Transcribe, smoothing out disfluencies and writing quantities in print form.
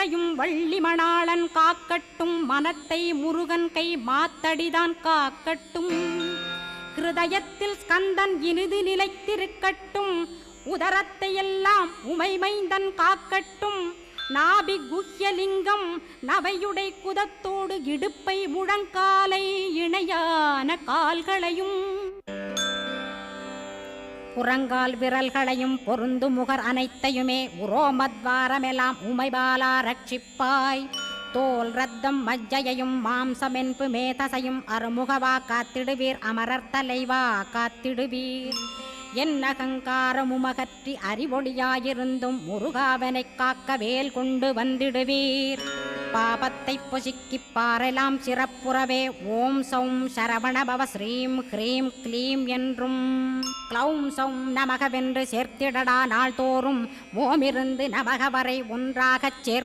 மற்றையும் வள்ளி மணாளன் காக்கட்டும், மனத்தை முருகன் கை மாத்தடிதான் காக்கட்டும். ஹிருதயத்தில் ஸ்கந்தன் இனிது நிலைத்திருக்கட்டும், உதரத்தை எல்லாம் உமைமைந்தன் காக்கட்டும். நாபி குஹ்யலிங்கம் நவையுடை குதத்தோடு இடுப்பை முழங்காலை இணையான கால்களையும் புறங்கால் விரல்களையும் பொருந்து முகர் அனைத்தையுமே உரோமத்வாரமெல்லாம் உமைபாலா ரட்சிப்பாய். தோல் ரத்தம் மஜ்ஜையையும் மாம்சமென்பு மேதசையும் அருமுகவா காத்திடுவீர், அமரர் தலைவா காத்திடுவீர். என் அகங்காரமுமகற்றி அறிவொளியாயிருந்தும் முருகாவனைக் காக்க வேல் கொண்டு வந்திடுவீர். பாபத்தை பொசுக்கிப் பாரெலாம் சிறப்புறவே ஓம் சௌம் சரவணபவ ஸ்ரீம் ஹ்ரீம் க்ளீம் என்றும் க்ளௌம் சௌம் நமகவென்று சேர்த்திடடா நாள்தோறும் ஓமிருந்து நமக வரை ஒன்றாகச் சேர்